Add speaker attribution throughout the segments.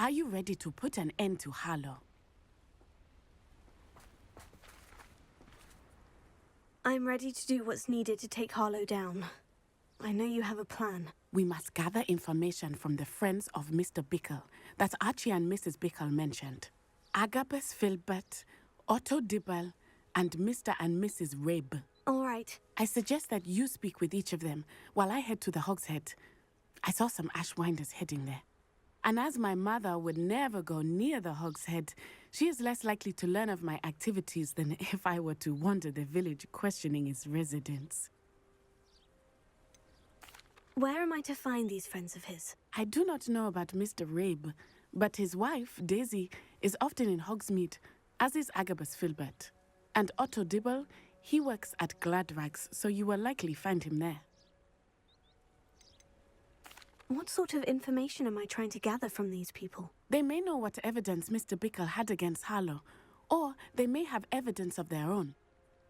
Speaker 1: Are you ready to put an end to Harlow?
Speaker 2: I'm ready to do what's needed to take Harlow down. I know you have a plan.
Speaker 1: We must gather information from the friends of Mr. Bickle that Archie and Mrs. Bickle mentioned. Agabus Filbert, Otto Dibble, and Mr. and Mrs. Rabe.
Speaker 2: All right.
Speaker 1: I suggest that you speak with each of them while I head to the Hogshead. I saw some Ashwinders heading there. And as my mother would never go near the Hogshead, she is less likely to learn of my activities than if I were to wander the village questioning its residents.
Speaker 2: Where am I to find these friends of his?
Speaker 1: I do not know about Mr. Rabe, but his wife, Daisy, is often in Hogsmeade, as is Agabus Filbert. And Otto Dibble, he works at Gladrags, so you will likely find him there.
Speaker 2: What sort of information am I trying to gather from these people?
Speaker 1: They may know what evidence Mr. Bickle had against Harlow, or they may have evidence of their own.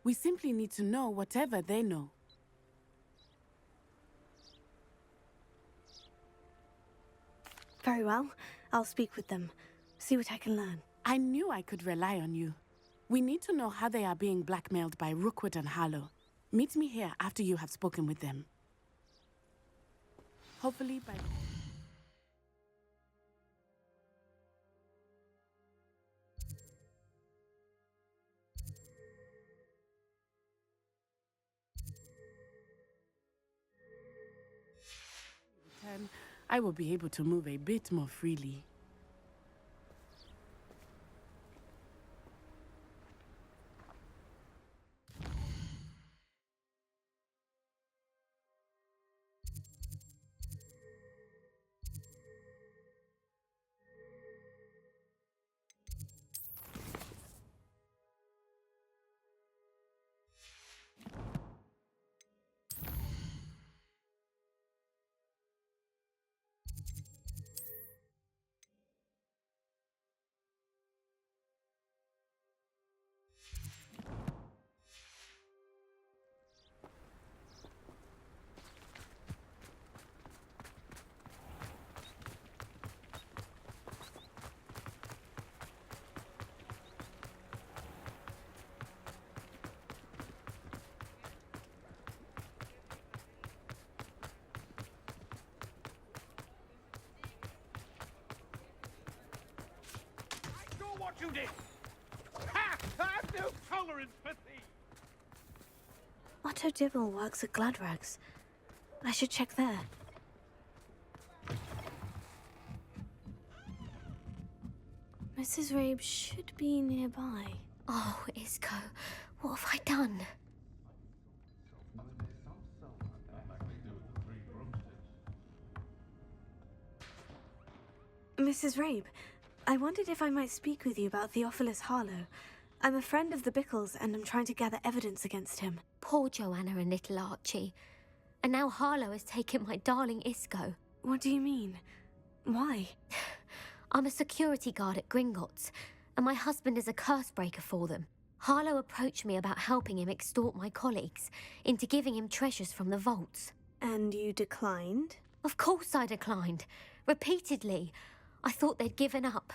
Speaker 1: We simply need to know whatever they know.
Speaker 2: Very well. I'll speak with them. See what I can learn.
Speaker 1: I knew I could rely on you. We need to know how they are being blackmailed by Rookwood and Harlow. Meet me here after you have spoken with them. Hopefully by... return, I will be able to move a bit more freely.
Speaker 3: What you did! Ha! I have no tolerance for thieves!
Speaker 2: Otto Dibble works at Gladrags. I should check there. Mrs. Rabe should be nearby.
Speaker 4: Oh, Isco, what have I done?
Speaker 2: Mrs. Rabe, I wondered if I might speak with you about Theophilus Harlow. I'm a friend of the Bickles and I'm trying to gather evidence against him.
Speaker 4: Poor Joanna and little Archie. And now Harlow has taken my darling Isco.
Speaker 2: What do you mean? Why?
Speaker 4: I'm a security guard at Gringotts, and my husband is a curse breaker for them. Harlow approached me about helping him extort my colleagues into giving him treasures from the vaults.
Speaker 2: And you declined?
Speaker 4: Of course I declined. Repeatedly. I thought they'd given up,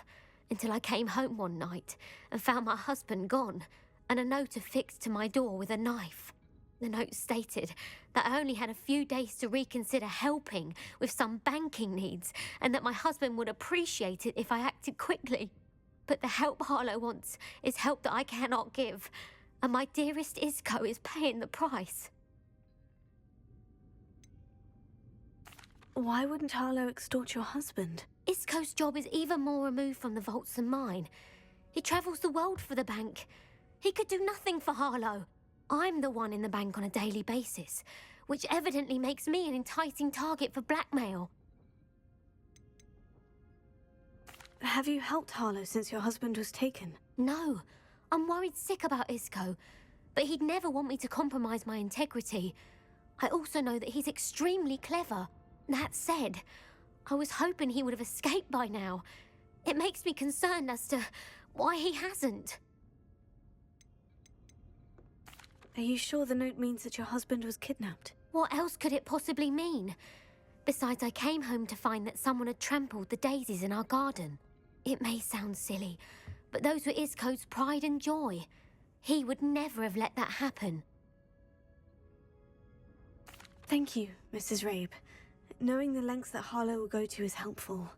Speaker 4: until I came home one night and found my husband gone, and a note affixed to my door with a knife. The note stated that I only had a few days to reconsider helping with some banking needs, and that my husband would appreciate it if I acted quickly. But the help Harlow wants is help that I cannot give, and my dearest Isco is paying the price.
Speaker 2: Why wouldn't Harlow extort your husband?
Speaker 4: Isco's job is even more removed from the vaults than mine. He travels the world for the bank. He could do nothing for Harlow. I'm the one in the bank on a daily basis, which evidently makes me an enticing target for blackmail.
Speaker 2: Have you helped Harlow since your husband was taken?
Speaker 4: No, I'm worried sick about Isco, but he'd never want me to compromise my integrity. I also know that he's extremely clever. That said, I was hoping he would have escaped by now. It makes me concerned as to why he hasn't.
Speaker 2: Are you sure the note means that your husband was kidnapped?
Speaker 4: What else could it possibly mean? Besides, I came home to find that someone had trampled the daisies in our garden. It may sound silly, but those were Isco's pride and joy. He would never have let that happen.
Speaker 2: Thank you, Mrs. Rabe. Knowing the lengths that Harlow will go to is helpful,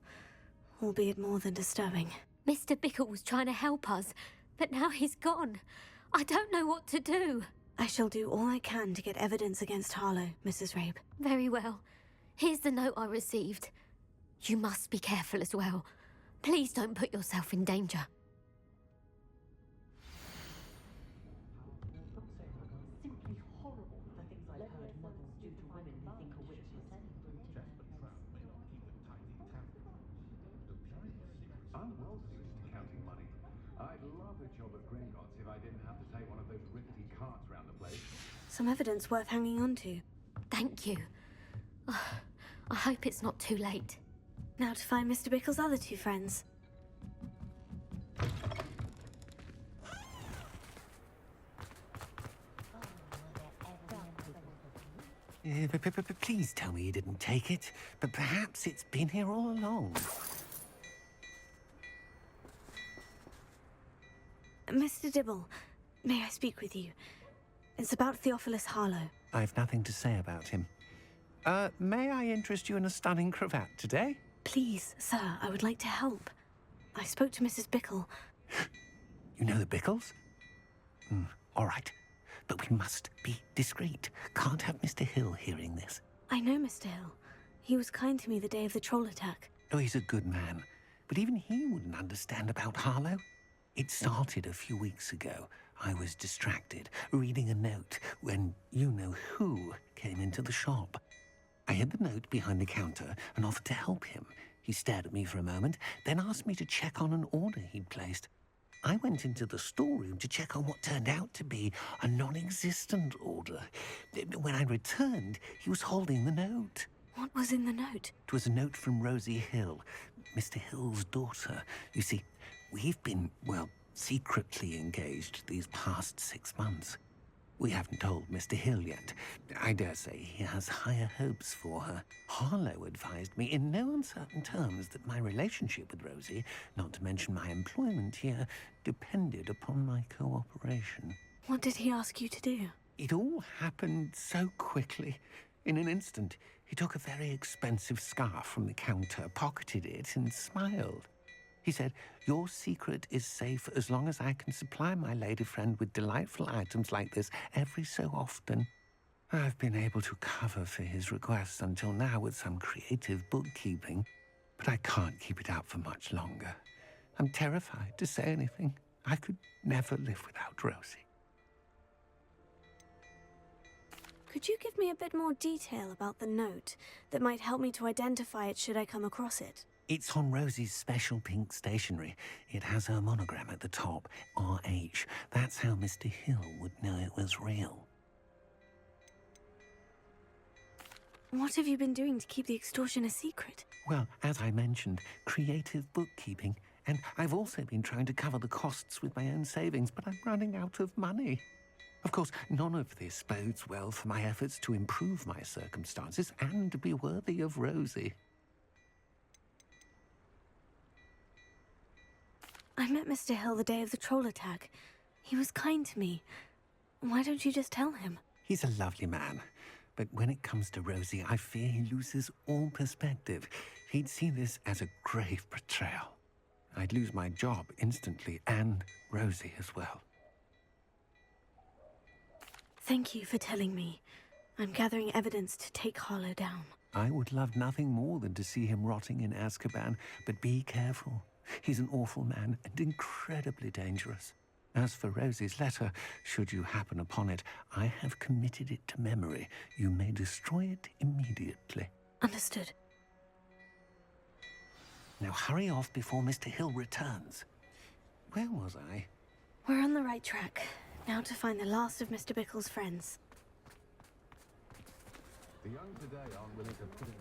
Speaker 2: albeit more than disturbing.
Speaker 4: Mr. Bickle was trying to help us, but now he's gone. I don't know what to do.
Speaker 2: I shall do all I can to get evidence against Harlow, Mrs. Rabe.
Speaker 4: Very well. Here's the note I received. You must be careful as well. Please don't put yourself in danger.
Speaker 5: I'm well suited to counting money. I'd love a job at Gringotts if I didn't have to take one of those rickety carts around the place.
Speaker 2: Some evidence worth hanging on to.
Speaker 4: Thank you. I hope it's not too late.
Speaker 2: Now to find Mr. Bickle's other two friends.
Speaker 6: Please tell me you didn't take it, but perhaps it's been here all along.
Speaker 2: Mr. Dibble, may I speak with you? It's about Theophilus Harlow.
Speaker 6: I've nothing to say about him. May I interest you in a stunning cravat today?
Speaker 2: Please, sir, I would like to help. I spoke to Mrs. Bickle.
Speaker 6: You know the Bickles? All right. But we must be discreet. Can't have Mr. Hill hearing this.
Speaker 2: I know Mr. Hill. He was kind to me the day of the troll attack.
Speaker 6: Oh, he's a good man. But even he wouldn't understand about Harlow. It started a few weeks ago. I was distracted, reading a note, when you-know-who came into the shop. I hid the note behind the counter and offered to help him. He stared at me for a moment, then asked me to check on an order he'd placed. I went into the storeroom to check on what turned out to be a non-existent order. When I returned, he was holding the note.
Speaker 2: What was in the note?
Speaker 6: It was a note from Rosie Hill, Mr. Hill's daughter. You see, we've been, well, secretly engaged these past 6 months. We haven't told Mr. Hill yet. I dare say he has higher hopes for her. Harlow advised me in no uncertain terms that my relationship with Rosie, not to mention my employment here, depended upon my cooperation.
Speaker 2: What did he ask you to do?
Speaker 6: It all happened so quickly. In an instant, he took a very expensive scarf from the counter, pocketed it, and smiled. He said, "Your secret is safe as long as I can supply my lady friend with delightful items like this every so often." I've been able to cover for his requests until now with some creative bookkeeping, but I can't keep it out for much longer. I'm terrified to say anything. I could never live without Rosie.
Speaker 2: Could you give me a bit more detail about the note that might help me to identify it should I come across it?
Speaker 6: It's on Rosie's special pink stationery. It has her monogram at the top, RH. That's how Mr. Hill would know it was real.
Speaker 2: What have you been doing to keep the extortion a secret?
Speaker 6: Well, as I mentioned, creative bookkeeping. And I've also been trying to cover the costs with my own savings, but I'm running out of money. Of course, none of this bodes well for my efforts to improve my circumstances and be worthy of Rosie.
Speaker 2: I met Mr. Hill the day of the troll attack. He was kind to me. Why don't you just tell him?
Speaker 6: He's a lovely man. But when it comes to Rosie, I fear he loses all perspective. He'd see this as a grave betrayal. I'd lose my job instantly, and Rosie as well.
Speaker 2: Thank you for telling me. I'm gathering evidence to take Harlow down.
Speaker 6: I would love nothing more than to see him rotting in Azkaban, but be careful. He's an awful man and incredibly dangerous. As for Rosie's letter, should you happen upon it, I have committed it to memory. You may destroy it immediately.
Speaker 2: Understood.
Speaker 6: Now hurry off before Mr. Hill returns. Where was I?
Speaker 2: We're on the right track. Now to find the last of Mr. Bickle's friends.
Speaker 5: The young today aren't willing to put it.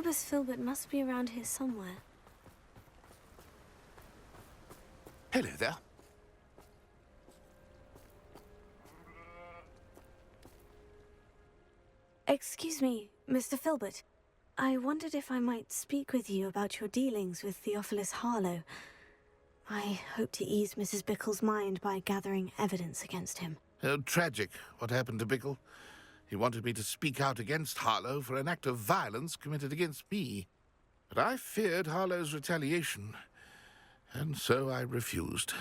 Speaker 2: Albus Filbert must be around here somewhere.
Speaker 3: Hello there.
Speaker 2: Excuse me, Mr. Filbert. I wondered if I might speak with you about your dealings with Theophilus Harlow. I hope to ease Mrs. Bickle's mind by gathering evidence against him.
Speaker 3: Tragic, what happened to Bickle. He wanted me to speak out against Harlow for an act of violence committed against me. But I feared Harlow's retaliation, and so I refused.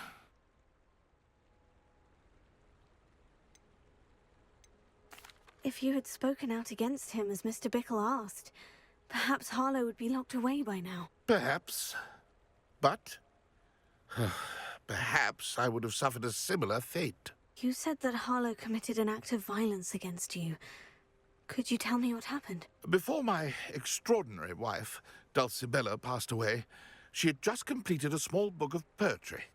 Speaker 2: If you had spoken out against him as Mr. Bickle asked, perhaps Harlow would be locked away by now.
Speaker 3: Perhaps. But perhaps I would have suffered a similar fate.
Speaker 2: You said that Harlow committed an act of violence against you. Could you tell me what happened?
Speaker 3: Before my extraordinary wife, Dulcibella, passed away, she had just completed a small book of poetry.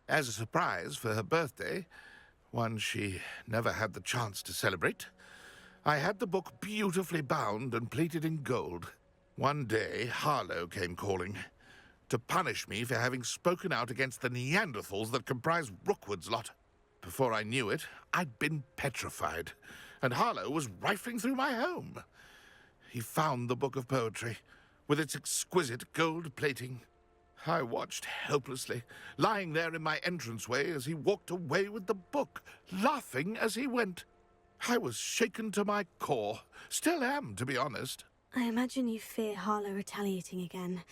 Speaker 3: As a surprise for her birthday, one she never had the chance to celebrate, I had the book beautifully bound and plated in gold. One day, Harlow came calling to punish me for having spoken out against the Neanderthals that comprise Rookwood's lot. Before I knew it, I'd been petrified, and Harlow was rifling through my home. He found the book of poetry, with its exquisite gold plating. I watched helplessly, lying there in my entranceway as he walked away with the book, laughing as he went. I was shaken to my core. Still am, to be honest.
Speaker 2: I imagine you fear Harlow retaliating again.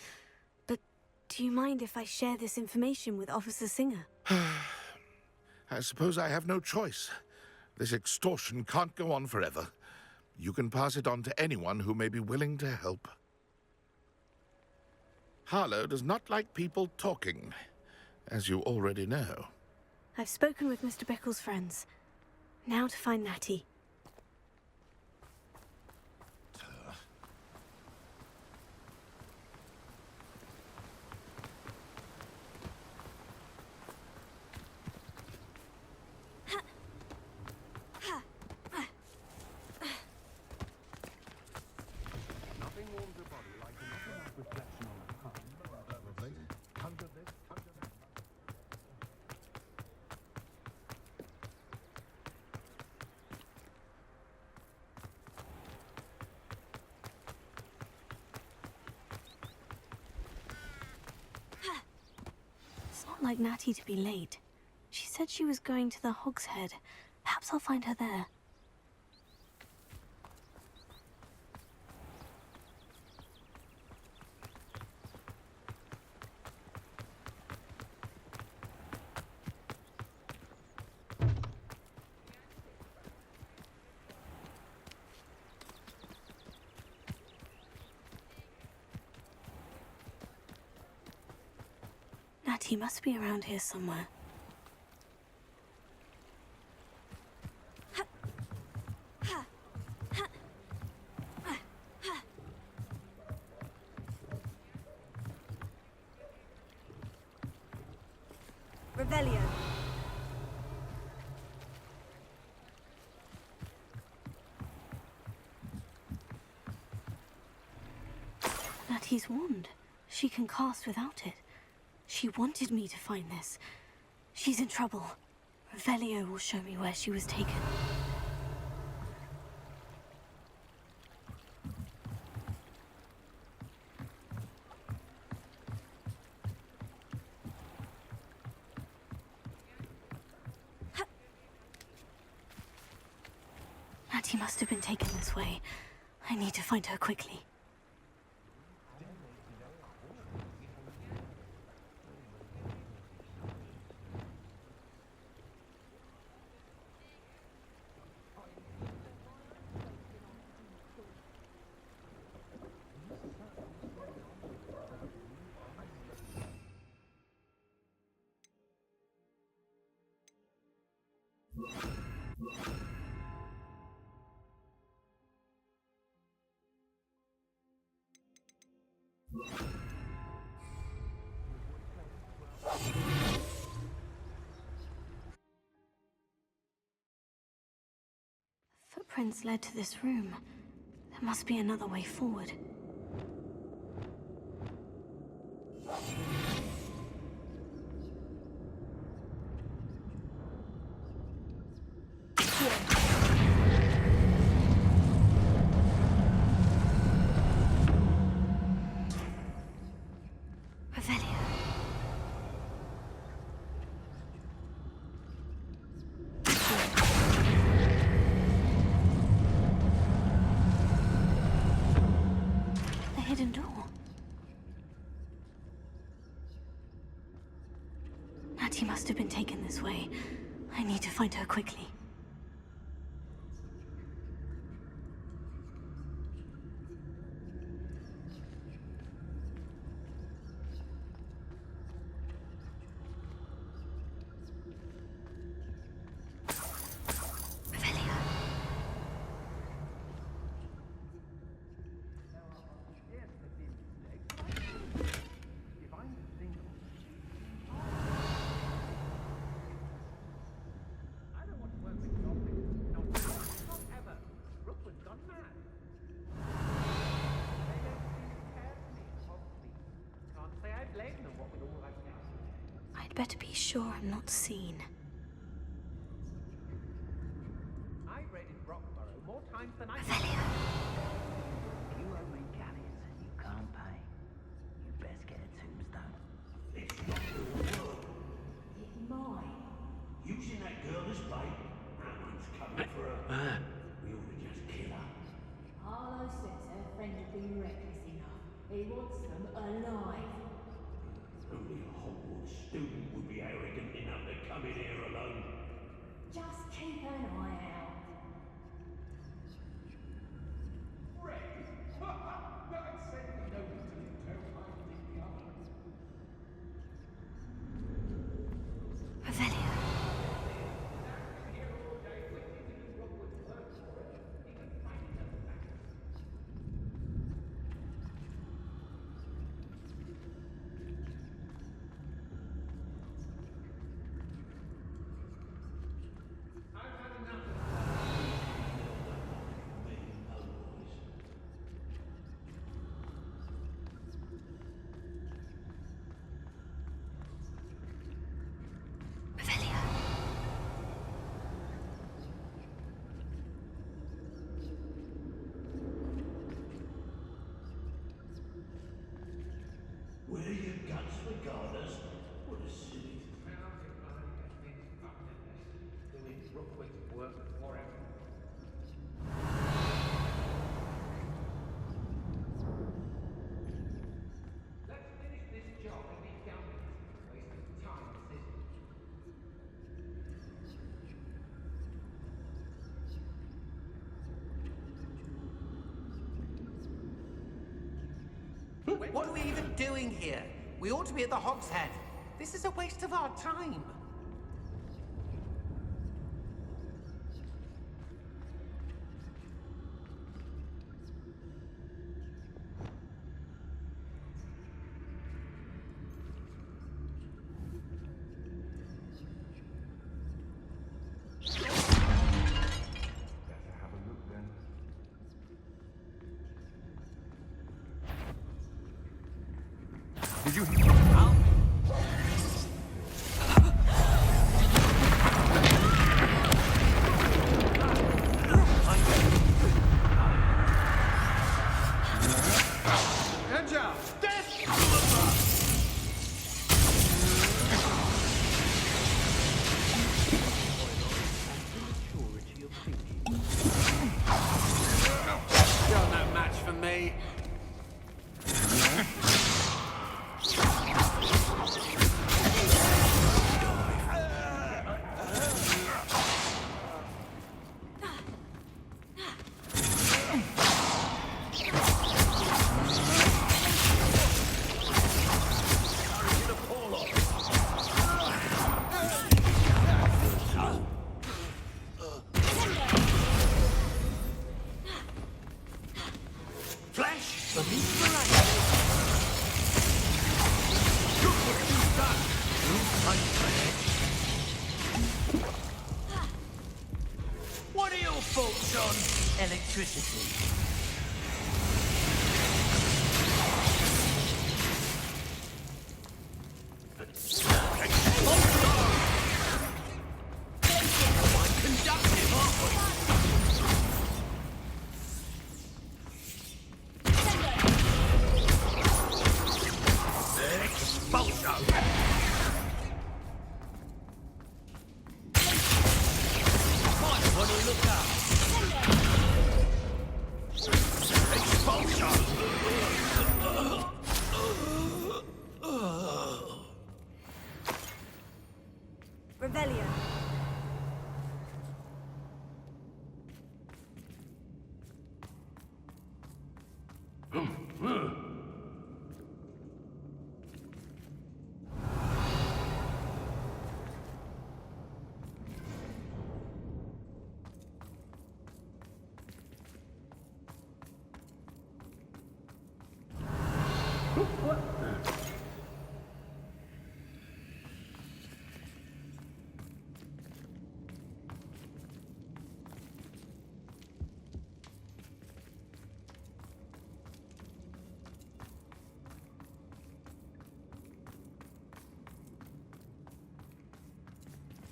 Speaker 2: But do you mind if I share this information with Officer Singer?
Speaker 3: I suppose I have no choice. This extortion can't go on forever. You can pass it on to anyone who may be willing to help. Harlow does not like people talking, as you already know.
Speaker 2: I've spoken with Mr. Bickle's friends. Now to find Natty.
Speaker 5: Nothing warms a body like enough reflection on the past. Conjure this, conjure that.
Speaker 2: It's not like Natty to be late. She said she was going to the Hog's Head. Perhaps I'll find her there. Natty must be around here somewhere. Revelio. Natty's wand. She can cast without it. She wanted me to find this. She's in trouble. Revelio will show me where she was taken. Natty must have been taken this way. I need to find her quickly. Footprints led to this room. There must be another way forward. this way. I need to find her quickly. I'd better be sure I'm not seen.
Speaker 7: I raided Rockborough more times than I
Speaker 2: Revelio.
Speaker 8: You owe me galleys and you can't pay. You best get a tombstone.
Speaker 9: It's not your word. It's mine. Using that girl as bait. No one's coming for her. We ought to just kill her.
Speaker 10: Harlow says her friend had been reckless enough. He wants them alive.
Speaker 9: Only a Hogwarts student would be arrogant enough to come in here alone.
Speaker 10: Just keep an eye out.
Speaker 2: Revelio.
Speaker 9: Where are your guts for gardeners? What a silly.
Speaker 7: doing Rookwood's work for him. Let's finish this job and be done with it. Waste of time, this is.
Speaker 6: What are we even doing here? We ought to be at the Hog's Head. This is a waste of our time.
Speaker 5: Better have a look then.
Speaker 6: Did you...
Speaker 7: You're no match for me.
Speaker 9: Flash of inspiration. Look what you've done. What are your thoughts on electricity? Conductive, aren't we? Might want to look up.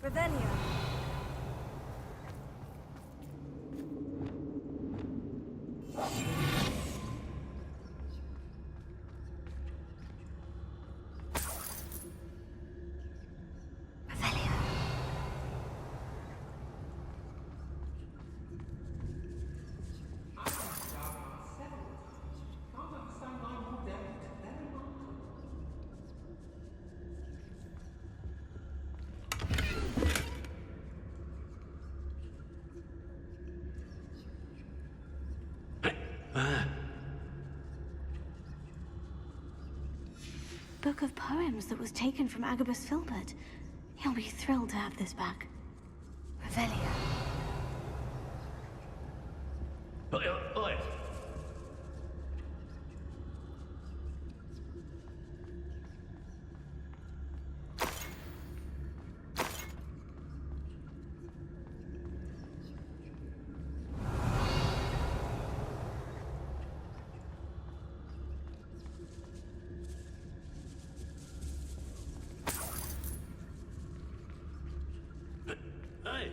Speaker 2: Revelio. Book of poems that was taken from Agabus Filbert. He'll be thrilled to have this back. Revelio.
Speaker 9: Oi. Hey.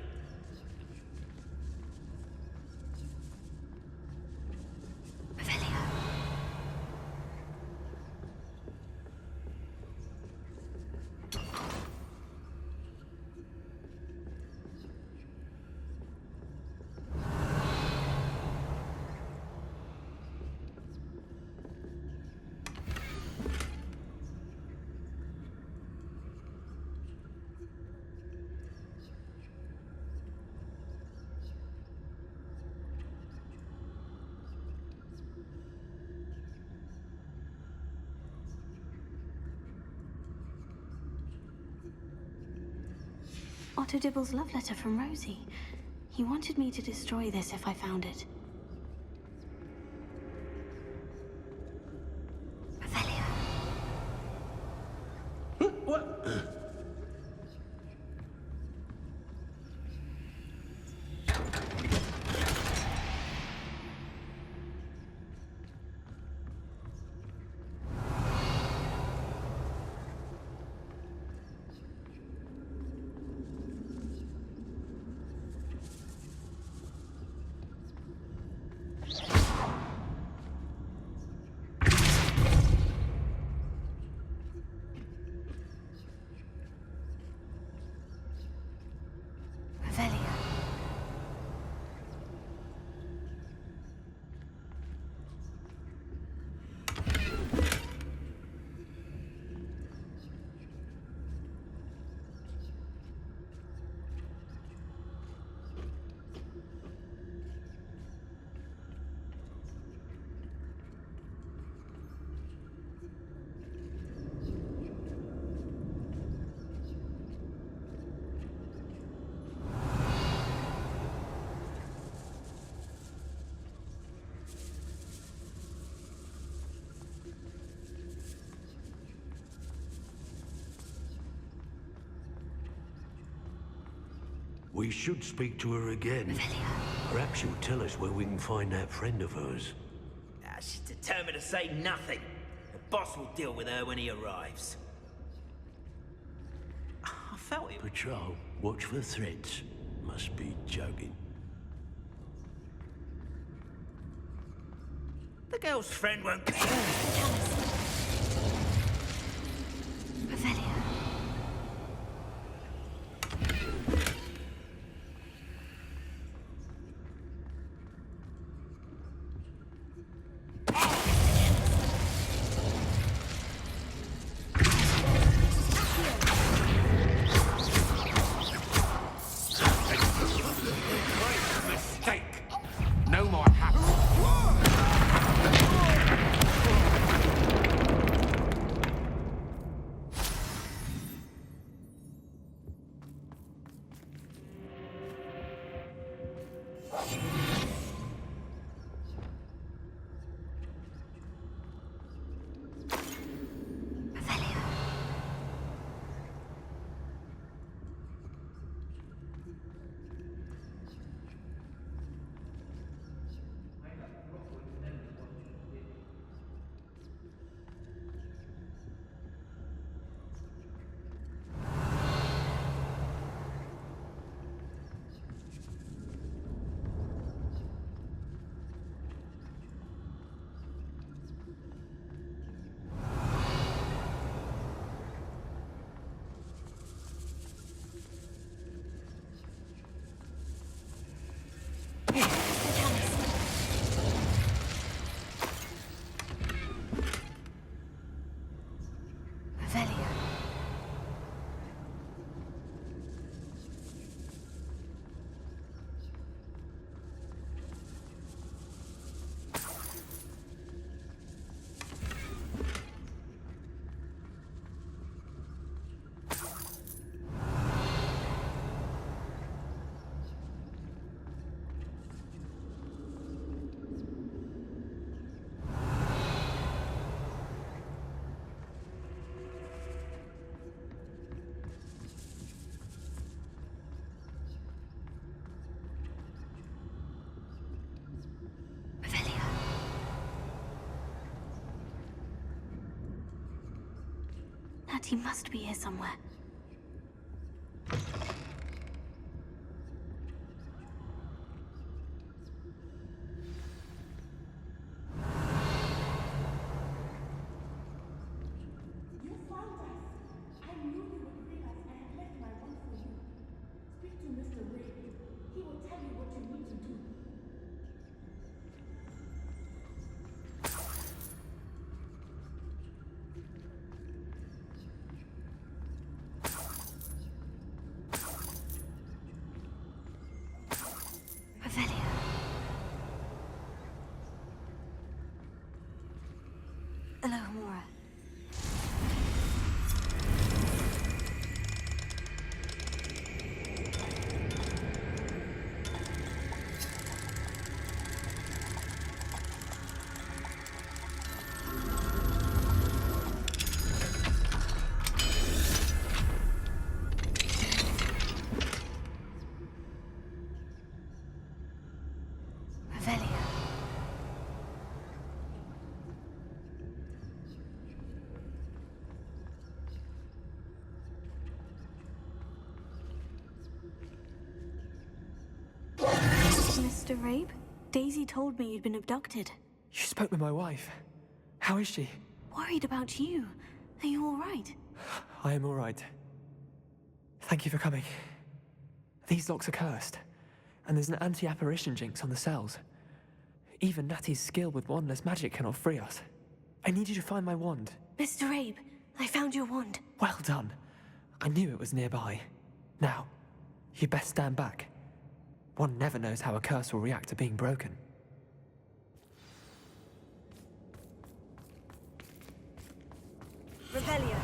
Speaker 2: Otto Dibble's love letter from Rosie. He wanted me to destroy this if I found it.
Speaker 9: What? We should speak to her again. Perhaps she'll tell us where we can find that friend of hers.
Speaker 11: She's determined to say nothing. The boss will deal with her when he arrives. I felt it.
Speaker 9: Patrol, watch for threats. Must be joking.
Speaker 11: The girl's friend won't...
Speaker 2: Revelio.
Speaker 6: Mistake. No more hassle.
Speaker 2: He must be here somewhere. Hello, Mora. Mr. Rabe, Daisy told me you'd been abducted.
Speaker 12: You spoke with my wife. How is she?
Speaker 2: Worried about you. Are you all right?
Speaker 12: I am all right. Thank you for coming. These locks are cursed, and there's an anti-apparition jinx on the cells. Even Natty's skill with wandless magic cannot free us. I need you to find my wand.
Speaker 2: Mr. Rabe, I found your wand.
Speaker 12: Well done. I knew it was nearby. Now, you best stand back. One never knows how a curse will react to being broken.
Speaker 2: Revelio.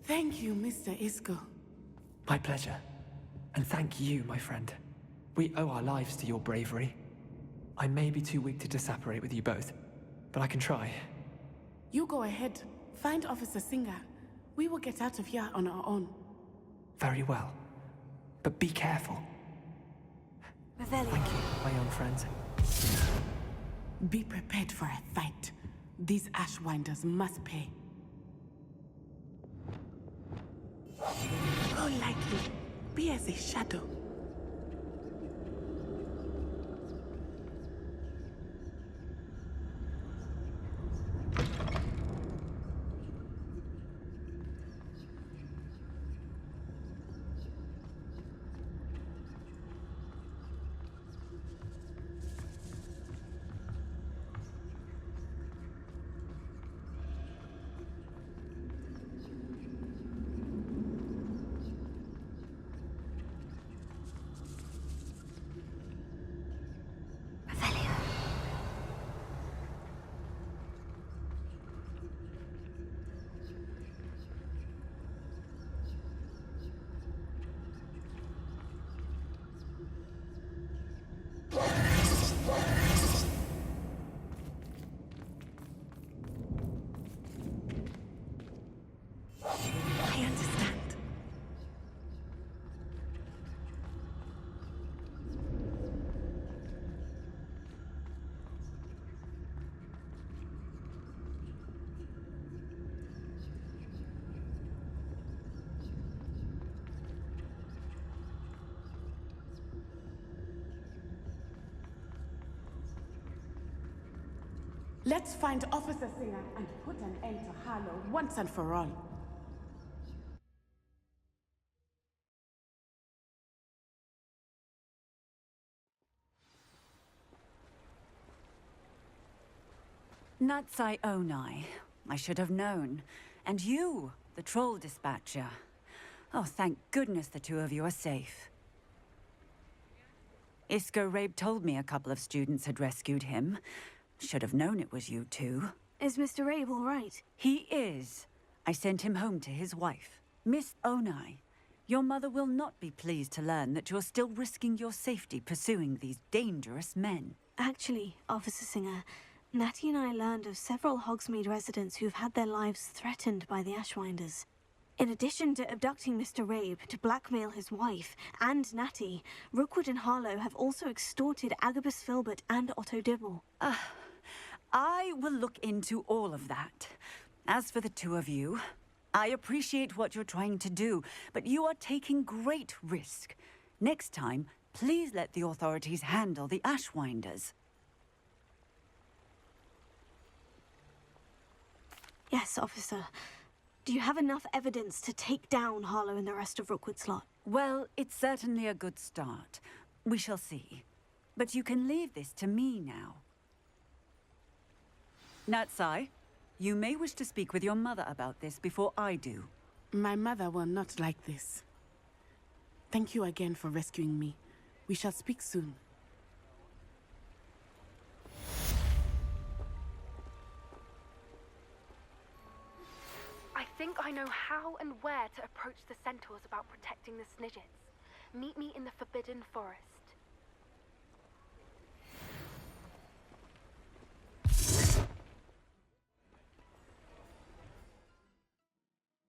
Speaker 1: Thank you, Mr. Isco.
Speaker 12: My pleasure. And thank you, my friend. We owe our lives to your bravery. I may be too weak to disapparate with you both, but I can try.
Speaker 1: You go ahead. Find Officer Singer. We will get out of here on our own.
Speaker 12: Very well. But be careful.
Speaker 2: Revelio.
Speaker 12: Thank you, my young friends.
Speaker 1: Be prepared for a fight. These Ashwinders must pay. Go lightly. Be as a shadow. I understand. Let's find Officer Singer and put an end to Harlow once and for all.
Speaker 13: Natsai Onai. I should have known. And you, the troll dispatcher. Oh, thank goodness the two of you are safe. Isco Rabe told me a couple of students had rescued him. Should have known it was you two.
Speaker 2: Is Mr. Rabe all right?
Speaker 13: He is. I sent him home to his wife. Miss Onai, your mother will not be pleased to learn that you're still risking your safety pursuing these dangerous men.
Speaker 2: Actually, Officer Singer, Natty and I learned of several Hogsmeade residents who've had their lives threatened by the Ashwinders. In addition to abducting Mr. Rabe to blackmail his wife and Natty, Rookwood and Harlow have also extorted Agabus Filbert and Otto Dibble.
Speaker 13: I will look into all of that. As for the two of you, I appreciate what you're trying to do, but you are taking great risk. Next time, please let the authorities handle the Ashwinders.
Speaker 2: Yes, officer. Do you have enough evidence to take down Harlow and the rest of Rookwood's lot?
Speaker 13: Well, it's certainly a good start. We shall see. But you can leave this to me now. Natsai, you may wish to speak with your mother about this before I do.
Speaker 1: My mother will not like this. Thank you again for rescuing me. We shall speak soon.
Speaker 14: I think I know how and where to approach the centaurs about protecting the Snidgets. Meet me in the Forbidden Forest.